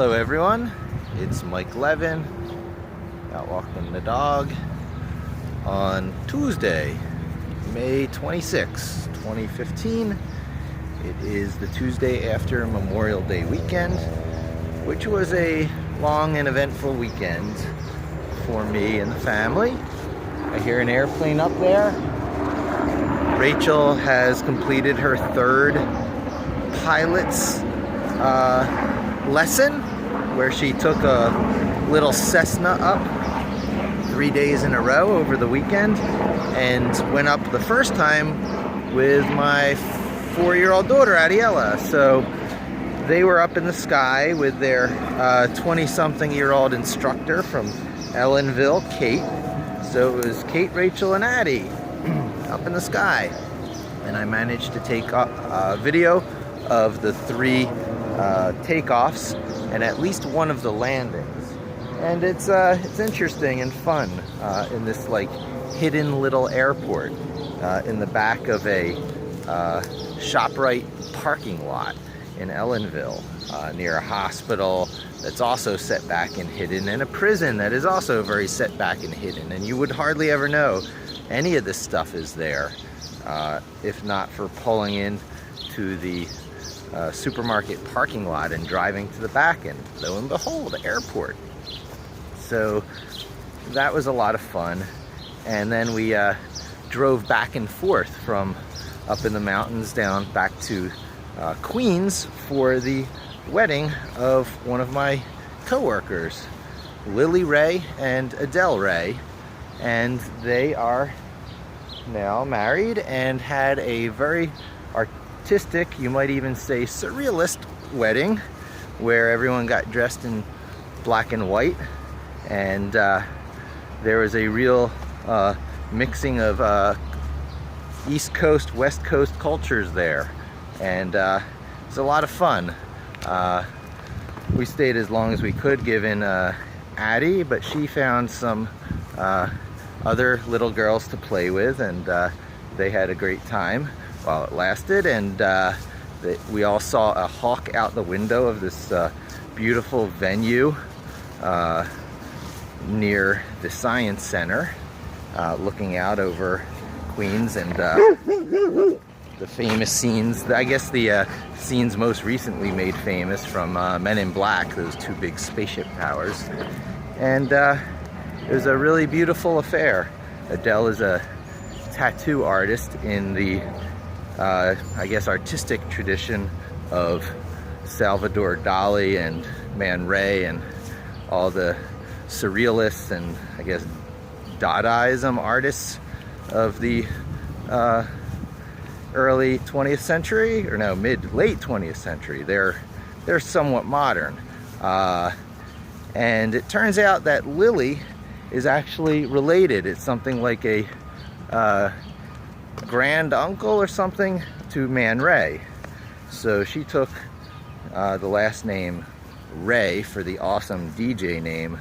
Hello everyone, it's Mike Levin, out walking the dog on Tuesday, May 26, 2015. It is the Tuesday after Memorial Day weekend, which was a long and eventful weekend for me and the family. I hear an airplane up there. Rachel has completed her third pilot's lesson, where she took a little Cessna up 3 days in a row over the weekend, and went up the first time with my 4-year-old daughter Adiela. So they were up in the sky with their 20-something-year-old instructor from Ellenville, Kate. So it was Kate, Rachel, and Addie up in the sky, and I managed to take a video of the 3 takeoffs and at least one of the landings. And it's interesting and fun in this like hidden little airport in the back of a ShopRite parking lot in Ellenville, near a hospital that's also set back and hidden, and a prison that is also very set back and hidden. And you would hardly ever know any of this stuff is there if not for pulling in to the supermarket parking lot and driving to the back, and lo and behold, airport. So that was a lot of fun. And then we drove back and forth from up in the mountains down back to Queens for the wedding of one of my co-workers, Lily Ray and Adele Ray, and they are now married and had a very artistic, you might even say surrealist wedding, where everyone got dressed in black and white, and there was a real mixing of East Coast, West Coast cultures there, and it's a lot of fun. We stayed as long as we could, given Addie, but she found some other little girls to play with, and they had a great time while it lasted. And we all saw a hawk out the window of this beautiful venue near the Science Center, looking out over Queens, and the famous scenes, I guess the scenes most recently made famous from Men in Black, those 2 big spaceship towers. And it was a really beautiful affair. Adele is a tattoo artist in the I guess artistic tradition of Salvador Dali and Man Ray and all the surrealists and I guess Dadaism artists of the early 20th century, or no, late 20th century. They're somewhat modern, and it turns out that Lily is actually related. It's something like a grand uncle or something to Man Ray. So she took the last name Ray for the awesome DJ name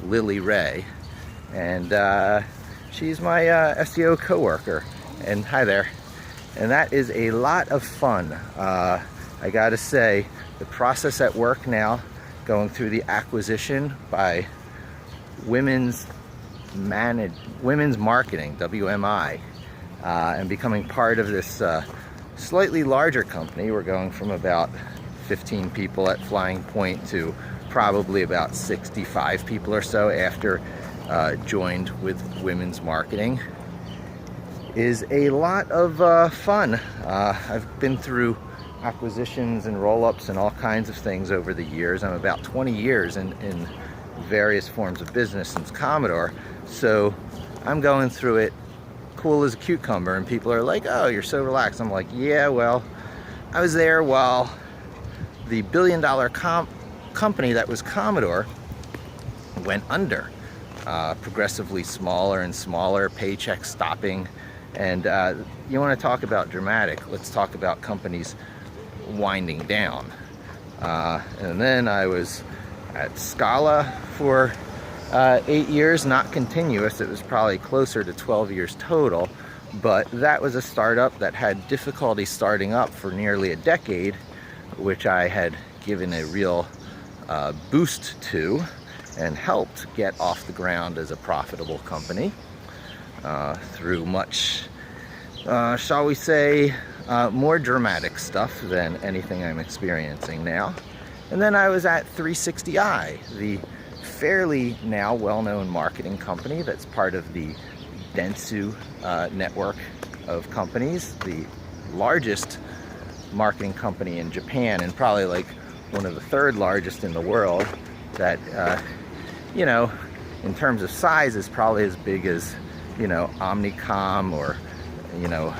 Lily Ray, and she's my SEO coworker. And hi there. And that is a lot of fun. I gotta say, the process at work now, going through the acquisition by Women's Marketing, WMI, and becoming part of this slightly larger company. We're going from about 15 people at Flying Point to probably about 65 people or so after joined with Women's Marketing. Is a lot of fun. I've been through acquisitions and roll-ups and all kinds of things over the years. I'm about 20 years in various forms of business since Commodore, so I'm going through it cool as a cucumber, and people are like, oh, you're so relaxed. I'm like, yeah, well, I was there while the billion-dollar company that was Commodore went under, progressively smaller and smaller, paychecks stopping. And you want to talk about dramatic, let's talk about companies winding down. And then I was at Scala for 8 years, not continuous. It was probably closer to 12 years total, but that was a startup that had difficulty starting up for nearly a decade, which I had given a real boost to and helped get off the ground as a profitable company through much, shall we say, more dramatic stuff than anything I'm experiencing now. And then I was at 360i, the fairly now well-known marketing company that's part of the Dentsu network of companies, the largest marketing company in Japan, and probably like one of the third largest in the world, that you know, in terms of size is probably as big as, you know, Omnicom or, you know,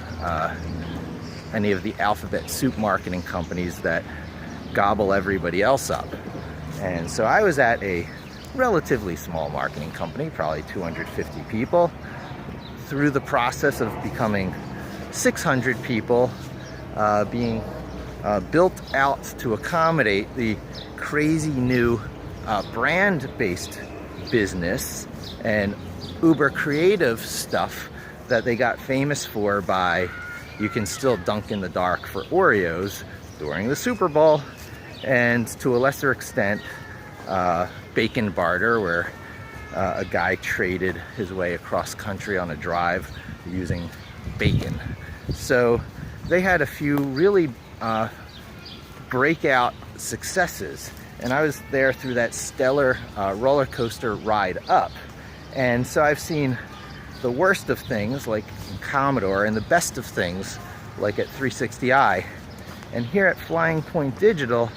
any of the alphabet soup marketing companies that gobble everybody else up. And so I was at a relatively small marketing company, probably 250 people, through the process of becoming 600 people, being built out to accommodate the crazy new brand-based business and uber creative stuff that they got famous for by you can still dunk in the dark for Oreos during the Super Bowl, and to a lesser extent bacon barter, where a guy traded his way across country on a drive using bacon. So they had a few really breakout successes, and I was there through that stellar roller coaster ride up. And so I've seen the worst of things like Commodore and the best of things like at 360i. And here at Flying Point Digital,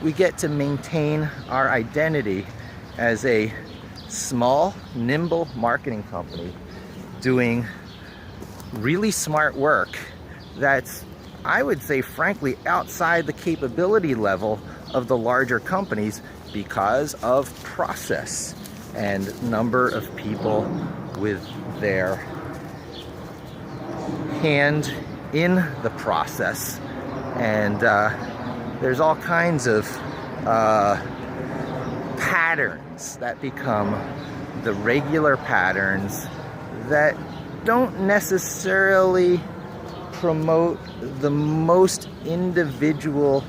we get to maintain our identity as a small, nimble marketing company doing really smart work that's, I would say, frankly, outside the capability level of the larger companies because of process and number of people with their hand in the process. And there's all kinds of patterns that become the regular patterns that don't necessarily promote the most individual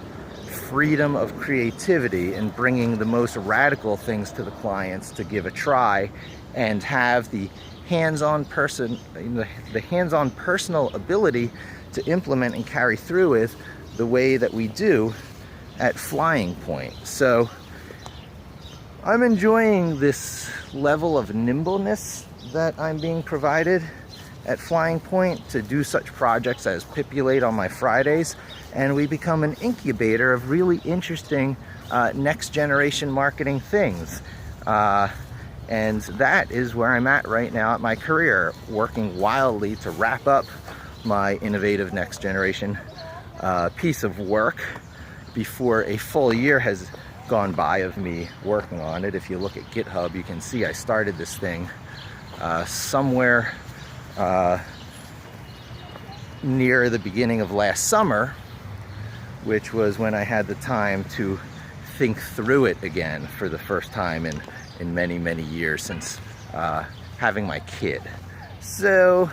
freedom of creativity and bringing the most radical things to the clients to give a try and have the hands-on personal ability to implement and carry through with the way that we do at Flying Point. So I'm enjoying this level of nimbleness that I'm being provided at Flying Point to do such projects as Pipulate on my Fridays, and we become an incubator of really interesting next generation marketing things. And that is where I'm at right now at my career, working wildly to wrap up my innovative next generation piece of work before a full year has gone by of me working on it. If you look at GitHub, you can see I started this thing somewhere near the beginning of last summer, which was when I had the time to think through it again for the first time in many, many years since having my kid. So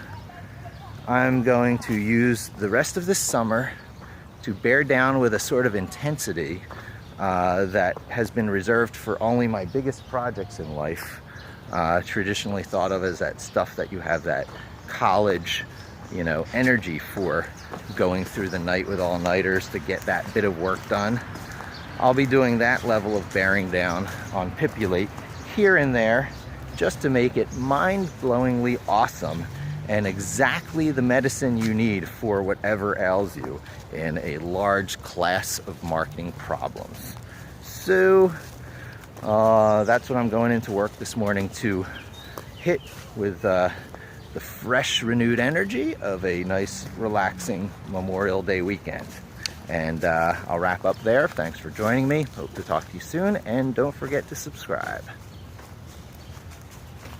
I'm going to use the rest of this summer to bear down with a sort of intensity that has been reserved for only my biggest projects in life, traditionally thought of as that stuff that you have that college, you know, energy for, going through the night with all-nighters to get that bit of work done. I'll be doing that level of bearing down on Pipulate here and there just to make it mind-blowingly awesome and exactly the medicine you need for whatever ails you in a large class of marketing problems. So that's what I'm going into work this morning to hit with the fresh, renewed energy of a nice, relaxing Memorial Day weekend. And I'll wrap up there. Thanks for joining me. Hope to talk to you soon, and don't forget to subscribe.